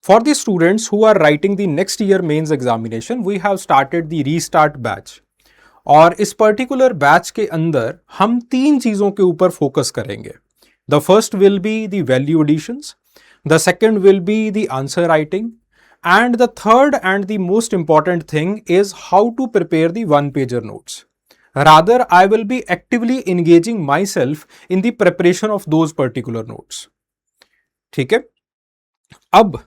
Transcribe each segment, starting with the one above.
For the students who are writing the next year mains examination, we have started the restart batch. और इस particular batch के अंदर हम 3 चीजों के ऊपर फोकस करेंगे. The first will be the value additions, the second will be the answer writing, and the third and the most important thing is how to prepare the one-pager notes. Rather, I will be actively engaging myself in the preparation of those particular notes. ठीक है. अब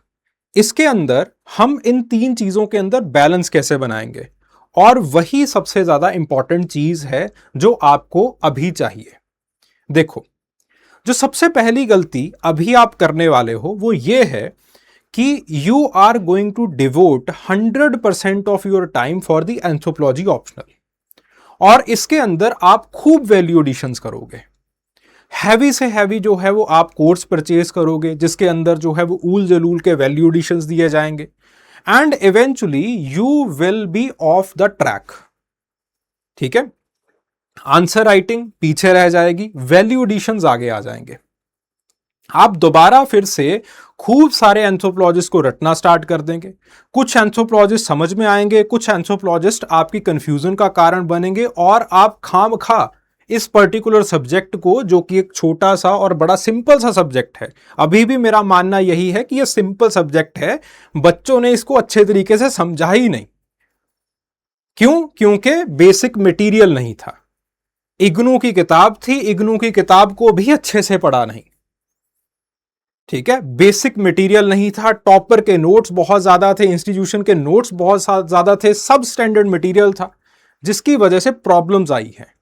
इसके अंदर हम इन 3 चीजों के अंदर balance कैसे बनाएंगे, और वही सबसे ज्यादा इंपॉर्टेंट चीज है जो आपको अभी चाहिए. देखो, जो सबसे पहली गलती अभी आप करने वाले हो वो ये है कि you are going to devote 100% of your time for the anthropology optional, और इसके अंदर आप खूब वैल्यू एडिशंस करोगे. हैवी से हैवी जो है वो आप कोर्स परचेज करोगे जिसके अंदर जो है वो ऊल जलूल के वैल्यू एडिशंस दिए जाएंगे, and eventually you will B of the track. ठीक है. आंसर राइटिंग पीछे रह जाएगी, वैल्यू एडिशंस आगे आ जाएंगे. आप दोबारा फिर से खूब सारे एंथ्रोपोलॉजिस्ट को रटना स्टार्ट कर देंगे. कुछ एंथ्रोपोलॉजिस्ट समझ में आएंगे, कुछ एंथ्रोपोलॉजिस्ट आपकी कंफ्यूजन का कारण बनेंगे, और आप खामखा इस पर्टिकुलर सब्जेक्ट को, जो कि एक छोटा सा और बड़ा सिंपल सा सब्जेक्ट है, अभी भी मेरा मानना यही है कि यह सिंपल सब्जेक्ट है, बच्चों ने इसको अच्छे तरीके से समझा ही नहीं. क्यों? क्योंकि बेसिक मटेरियल नहीं था. इग्नू की किताब थी, इग्नू की किताब को भी अच्छे से पढ़ा नहीं. ठीक है. बेसिक मटेरियल नहीं था, टॉपर के नोट्स बहुत ज्यादा थे, इंस्टीट्यूशन के नोट्स बहुत ज्यादा थे, सब स्टैंडर्ड मटेरियल था, जिसकी वजह से प्रॉब्लम्स आई हैं.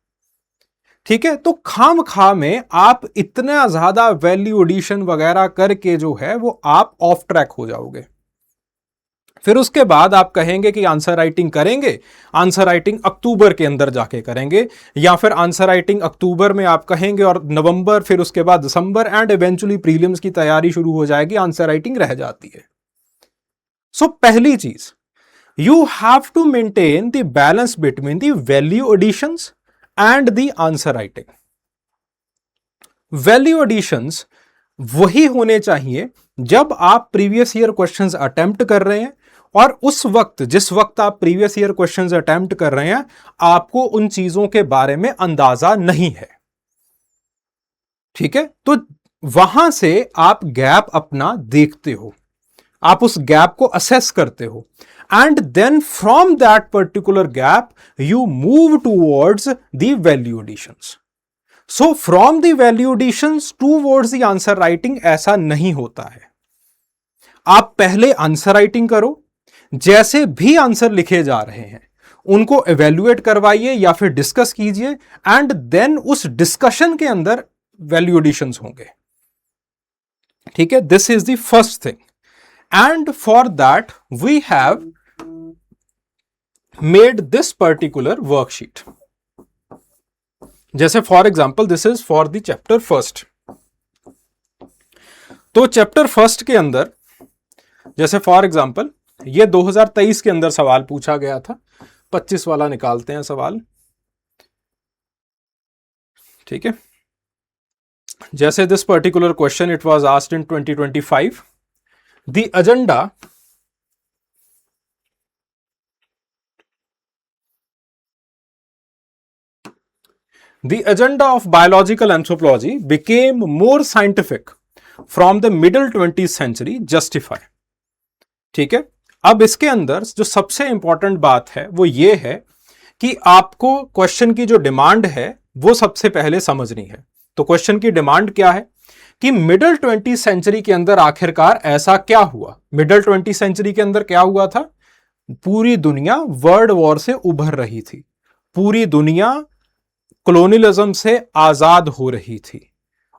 ठीक है. तो खाम खा में आप इतना ज्यादा वैल्यू एडिशन वगैरह करके जो है वो आप ऑफ ट्रैक हो जाओगे. फिर उसके बाद आप कहेंगे कि आंसर राइटिंग करेंगे, आंसर राइटिंग अक्टूबर के अंदर जाके करेंगे, या फिर आंसर राइटिंग अक्टूबर में आप कहेंगे और नवंबर, फिर उसके बाद दिसंबर, एंड इवेंचुअली प्रीलिम्स की तैयारी शुरू हो जाएगी, आंसर राइटिंग रह जाती है. सो पहली चीज, you have to maintain the balance between the value additions and the answer writing. Value additions वही होने चाहिए जब आप प्रीवियस ईयर क्वेश्चंस अटेम्प्ट कर रहे हैं, और उस वक्त, जिस वक्त आप प्रीवियस ईयर क्वेश्चंस अटेम्प्ट कर रहे हैं, आपको उन चीजों के बारे में अंदाजा नहीं है. ठीक है. तो वहां से आप गैप अपना देखते हो, आप उस गैप को असेस करते हो, and then from that particular gap you move towards the value additions. So from the value additions towards the answer writing ऐसा नहीं होता है. आप पहले आंसर राइटिंग करो, जैसे भी आंसर लिखे जा रहे हैं उनको एवेल्युएट करवाइए या फिर डिस्कस कीजिए, एंड देन उस डिस्कशन के अंदर वैल्यू एडिशंस होंगे. ठीक है. This is the first thing, and for that we have made this particular worksheet. जैसे for example this is for the chapter first. तो चैप्टर फर्स्ट के अंदर जैसे फॉर एग्जाम्पल ये 2023 के अंदर सवाल पूछा गया था, 25 वाला निकालते हैं सवाल. ठीक है. जैसे this particular question it was asked in 2025. The agenda of biological anthropology became more scientific from the middle 20th century. Justify. ठीक है. अब इसके अंदर जो सबसे इंपॉर्टेंट बात है वो ये है कि आपको क्वेश्चन की जो डिमांड है वो सबसे पहले समझनी है. तो क्वेश्चन की डिमांड क्या है कि मिडिल 20th सेंचुरी के अंदर आखिरकार ऐसा क्या हुआ. मिडिल 20th सेंचुरी के अंदर क्या हुआ था? पूरी दुनिया वर्ल्ड वॉर से उभर रही थी, पूरी दुनिया कॉलोनियलिज्म से आजाद हो रही थी,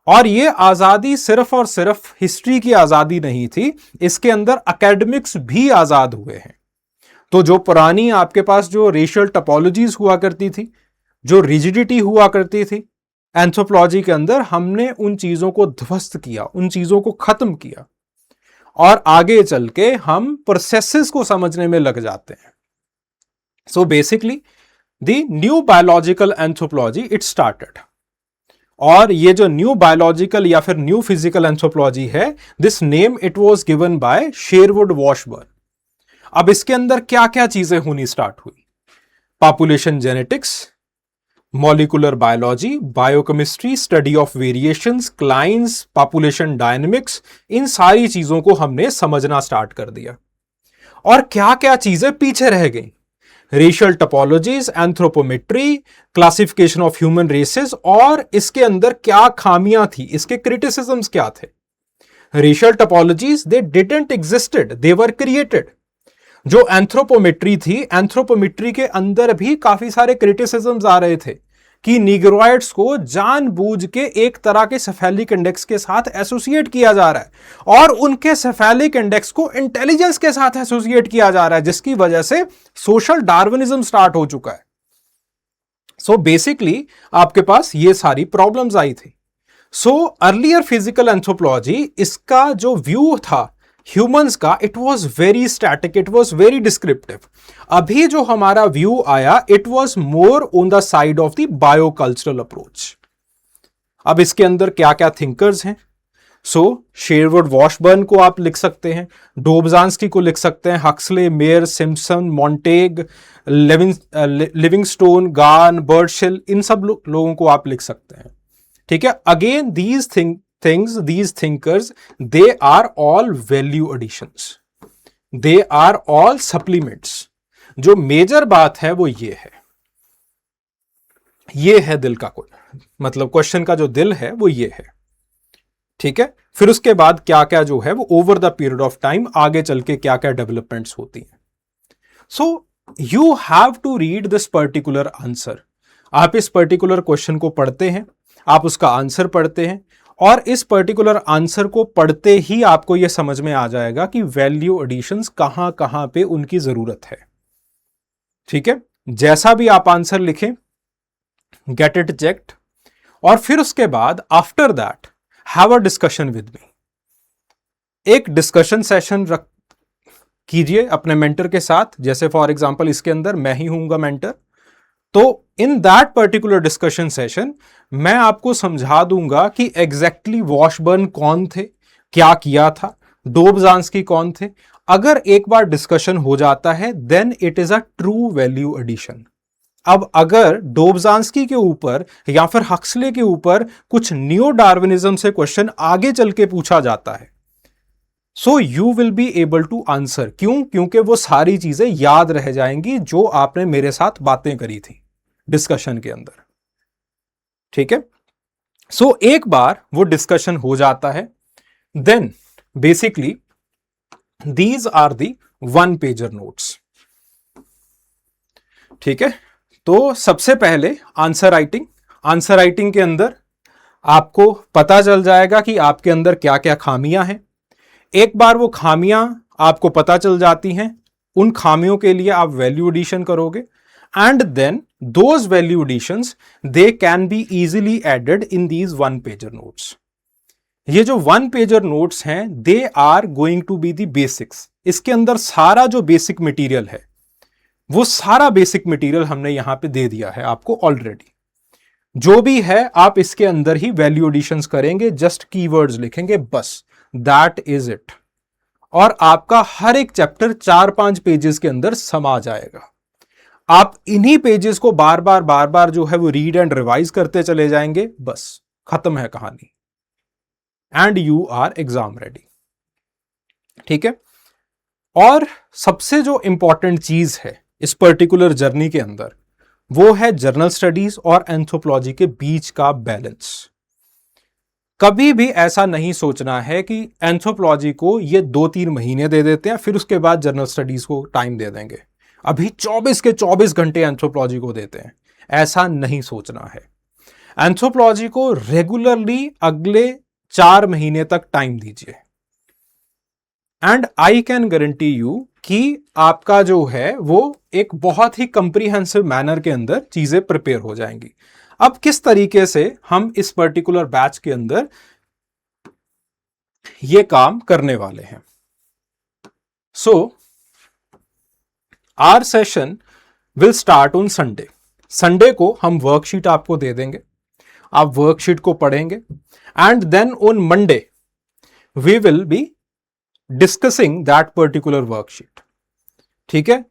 और ये आजादी सिर्फ और सिर्फ हिस्ट्री की आजादी नहीं थी, इसके अंदर एकेडमिक्स भी आजाद हुए हैं. तो जो पुरानी आपके पास जो रेशियल टोपोलॉजीज हुआ करती थी, जो रिजिडिटी हुआ करती थी एंथ्रोपोलॉजी के अंदर, हमने उन चीजों को ध्वस्त किया, उन चीजों को खत्म किया, और आगे चल के हम प्रोसेसेस को समझने में लग जाते हैं. So basically the new biological anthropology it started. और ये जो न्यू बायोलॉजिकल या फिर न्यू फिजिकल एंथ्रोपोलॉजी है, this name it was given by Sherwood Washburn. अब इसके अंदर क्या क्या चीजें होनी स्टार्ट हुई? Population genetics, molecular biology, biochemistry, study of variations, clines, population dynamics, इन सारी चीजों को हमने समझना स्टार्ट कर दिया। और क्या क्या चीजें पीछे रह गई? Racial typologies, anthropometry, classification of human races, और इसके अंदर क्या खामियां थी, इसके क्रिटिसिज्म्स क्या थे? Racial topologies they didn't existed, they were created. जो एंथ्रोपोमेट्री थी, एंथ्रोपोमेट्री के अंदर भी काफी सारे क्रिटिसिज्म्स आ रहे थे कि नीग्रोइड्स को जानबूझ के एक तरह के सेफेलिक इंडेक्स के साथ एसोसिएट किया जा रहा है और उनके सेफेलिक इंडेक्स को इंटेलिजेंस के साथ एसोसिएट किया जा रहा है, जिसकी वजह से सोशल डार्विनिज्म स्टार्ट हो चुका है। सो बेसिकली आपके पास ये सारी प्रॉब्लम्स आई थी। सो अर्लियर फिजिकल एंथ्रोपोलॉजी, इसका जो व्यू था ह्यूमंस का, it was very static, it was very descriptive. अभी जो हमारा व्यू आया, it was more on the side of the biocultural approach. अब इसके अंदर क्या क्या थिंकर्स हैं? सो शेरवुड वॉशबर्न को आप लिख सकते हैं, डोब्जांस्की को लिख सकते हैं, Huxley, mayor, Simpson, Montague, Livingstone, गान, बर्डशिल, इन सब लोगों को आप लिख सकते हैं। ठीक है, again these these thinkers, they are all value additions, they are all supplements। जो मेजर बात है वो ये है दिल का, मतलब क्वेश्चन का जो दिल है वो ये है। ठीक है, फिर उसके बाद क्या क्या जो है वो over the period of time आगे चल के क्या क्या डेवलपमेंट्स होती हैं। So you have to read this particular answer. आप इस पर्टिकुलर क्वेश्चन को पढ़ते हैं, आप उसका आंसर पढ़ते हैं, और इस पर्टिकुलर आंसर को पढ़ते ही आपको यह समझ में आ जाएगा कि वैल्यू एडिशंस कहां कहां पे उनकी जरूरत है। ठीक है, जैसा भी आप आंसर लिखें, गेट इट चेक्ड, और फिर उसके बाद after that have a discussion with me. एक डिस्कशन सेशन रख कीजिए अपने मेंटर के साथ, जैसे फॉर एग्जांपल इसके अंदर मैं ही हूंगा मेंटर। तो in that particular discussion session मैं आपको समझा दूंगा कि एग्जैक्टली वॉशबर्न कौन थे, क्या किया था, डोब्जांस्की कौन थे। अगर एक बार डिस्कशन हो जाता है, then it is a true value addition. अब अगर डोब्जांस्की के ऊपर या फिर हक्सले के ऊपर कुछ न्यू डार्विनिज्म से क्वेश्चन आगे चल के पूछा जाता है, so you will be able to answer. क्यों? क्योंकि वो सारी चीजें याद रह जाएंगी जो आपने मेरे साथ बातें करी थी डिस्कशन के अंदर। ठीक है, सो एक बार वो डिस्कशन हो जाता है, then basically these are the one pager notes. ठीक है, तो सबसे पहले आंसर राइटिंग के अंदर आपको पता चल जाएगा कि आपके अंदर क्या क्या खामियां हैं। एक बार वो खामियां आपको पता चल जाती हैं, उन खामियों के लिए आप वैल्यू एडिशन करोगे, and then those value additions they can be easily added in these one pager notes. ये जो वन पेजर नोट्स हैं, they are going to be the basics. इसके अंदर सारा जो बेसिक मटेरियल है, वो सारा बेसिक मटेरियल हमने यहां पे दे दिया है आपको ऑलरेडी। जो भी है आप इसके अंदर ही वैल्यू एडिशंस करेंगे, जस्ट कीवर्ड्स लिखेंगे, बस दैट इज इट। और आपका हर एक चैप्टर 4-5 पेजेस के अंदर समा जाएगा। आप इन्हीं पेजेस को बार बार जो है वो रीड एंड रिवाइज करते चले जाएंगे, बस खत्म है कहानी, and you are exam ready. ठीक है, और सबसे जो इंपॉर्टेंट चीज है इस पर्टिकुलर जर्नी के अंदर, वो है जर्नल स्टडीज और एंथ्रोपोलॉजी के बीच का बैलेंस। कभी भी ऐसा नहीं सोचना है कि एंथ्रोपोलॉजी को ये 2-3 महीने दे देते हैं, फिर उसके बाद जर्नल स्टडीज को टाइम दे देंगे, अभी 24 के 24 घंटे एंथ्रोपोलॉजी को देते हैं। ऐसा नहीं सोचना है। एंथ्रोपोलॉजी को रेगुलरली अगले 4 महीने तक टाइम दीजिए, and I can guarantee you कि आपका जो है वो एक बहुत ही कंप्रीहेंसिव मैनर के अंदर चीजें प्रिपेयर हो जाएंगी। अब किस तरीके से हम इस पर्टिकुलर बैच के अंदर ये काम करने वाले हैं? So our session will start on Sunday. Sunday को हम वर्कशीट आपको दे देंगे, आप वर्कशीट को पढ़ेंगे and then on Monday we will be discussing that particular worksheet. ठीक है,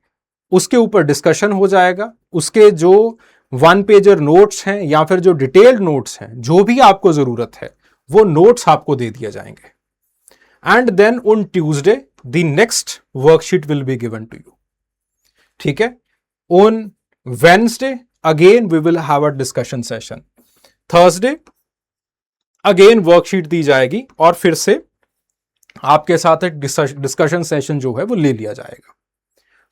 उसके ऊपर डिस्कशन हो जाएगा, उसके जो 1 पेजर नोट्स हैं या फिर जो डिटेल्ड नोट्स हैं, जो भी आपको जरूरत है वो नोट्स आपको दे दिए जाएंगे and then on Tuesday the next worksheet will be given to you. ठीक है, on Wednesday again we will have a discussion session, Thursday again worksheet दी जाएगी और फिर से आपके साथ एक डिस्कशन सेशन जो है वो ले लिया जाएगा।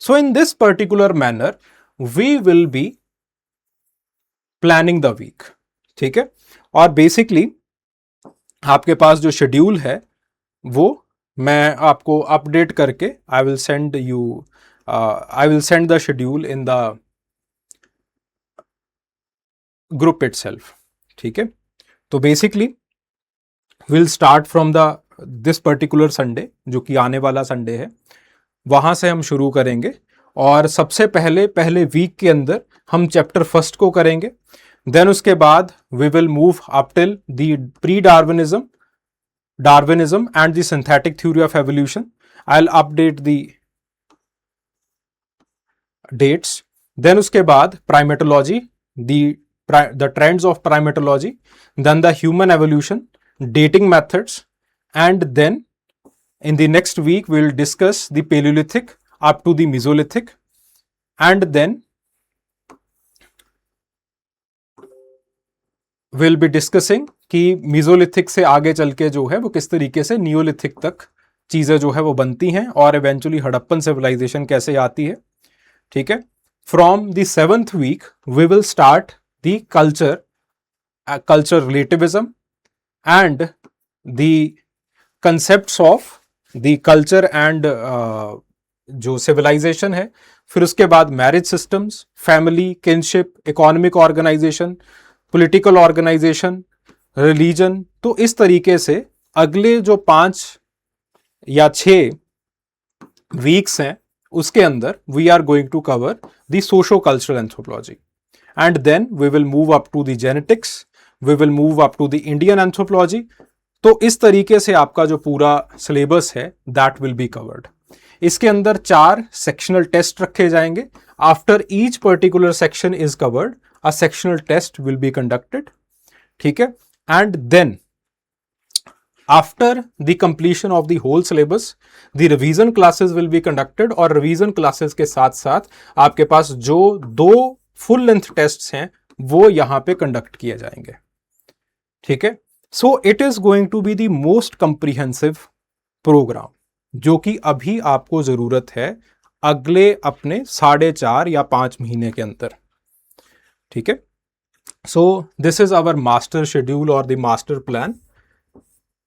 So in this particular manner we will be planning the week. ठीक है, और बेसिकली आपके पास जो शेड्यूल है वो मैं आपको अपडेट करके I will send the schedule in the group itself. ठीक है, तो basically will start from this particular Sunday, जो कि आने वाला संडे है, वहां से हम शुरू करेंगे और सबसे पहले वीक के अंदर हम चैप्टर फर्स्ट को करेंगे। देन उसके बाद we will move up till the pre Darwinism and the synthetic theory of evolution. I will update the dates. Then उसके बाद primatology, the trends of primatology, then the human evolution, dating methods, and then in the next week we will discuss the Paleolithic up to the Mesolithic, and then we'll be discussing कि Mesolithic से आगे चल के जो है वो किस तरीके से Neolithic तक चीजें जो है वो बनती हैं और इवेंचुअली हड़प्पन सिविलाइजेशन कैसे आती है। ठीक है, from the 7th week we will start the culture relativism and the concepts of the culture and जो civilization है। फिर उसके बाद marriage systems, family, kinship, economic organisation, political organisation, religion. तो इस तरीके से अगले जो 5 या 6 वीक्स हैं उसके अंदर we are going to cover the socio cultural anthropology and then we will move up to the genetics, we will move up to the Indian anthropology. तो इस तरीके से आपका जो पूरा सिलेबस है दैट विल बी कवर्ड। इसके अंदर 4 सेक्शनल टेस्ट रखे जाएंगे। After each particular section is covered a sectional test will be conducted. ठीक है, and then after the completion of the whole syllabus the revision classes will be conducted और revision classes के साथ साथ आपके पास जो 2 फुल लेंथ टेस्ट्स हैं वो यहां पे कंडक्ट किए जाएंगे। ठीक है, so it is going to be the most comprehensive programme जो कि अभी आपको जरूरत है अगले अपने 4.5 या 5 महीने के अंदर। ठीक है, so this is our master schedule और the master plan.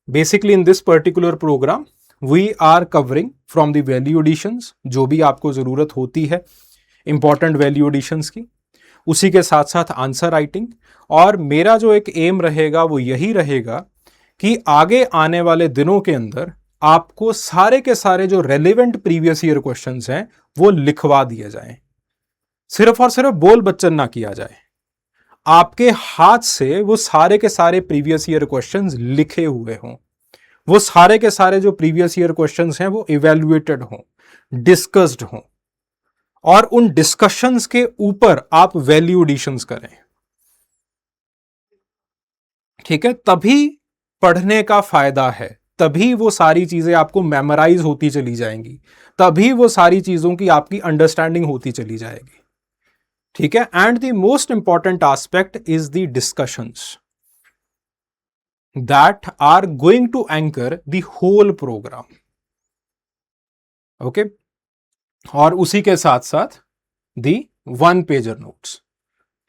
Basically in this particular programme we are covering from the value additions, जो भी आपको जरूरत होती है इंपॉर्टेंट वैल्यू एडिशंस की, उसी के साथ साथ आंसर राइटिंग। और मेरा जो एक एम रहेगा वो यही रहेगा कि आगे आने वाले दिनों के अंदर आपको सारे के सारे जो रेलेवेंट प्रीवियस ईयर क्वेश्चंस हैं वो लिखवा दिए जाएं। सिर्फ और सिर्फ बोल बच्चन ना किया जाए, आपके हाथ से वो सारे के सारे प्रीवियस ईयर क्वेश्चंस लिखे हुए हों, वो सारे के सारे जो प्रीवियस ईयर क्वेश्चंस हैं वो इवेल्युएटेड हों, डिस्कस्ड हों और उन डिस्कशंस के ऊपर आप वैल्यू एडिशंस करें। ठीक है, तभी पढ़ने का फायदा है, तभी वो सारी चीजें आपको मेमोराइज होती चली जाएंगी, तभी वो सारी चीजों की आपकी अंडरस्टैंडिंग होती चली जाएगी। ठीक है, and the most important aspect is the discussions that are going to anchor the whole programme. Okay, और उसी के साथ साथ दी 1 पेजर नोट्स।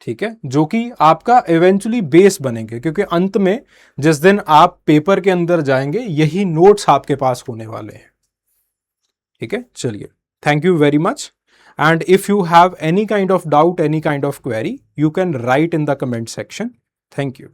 ठीक है, जो कि आपका इवेंचुअली बेस बनेंगे, क्योंकि अंत में जिस दिन आप पेपर के अंदर जाएंगे यही नोट्स आपके पास होने वाले हैं। ठीक है, चलिए, thank you very much and if you have any kind of doubt, any kind of query, you can write in the comment section. Thank you.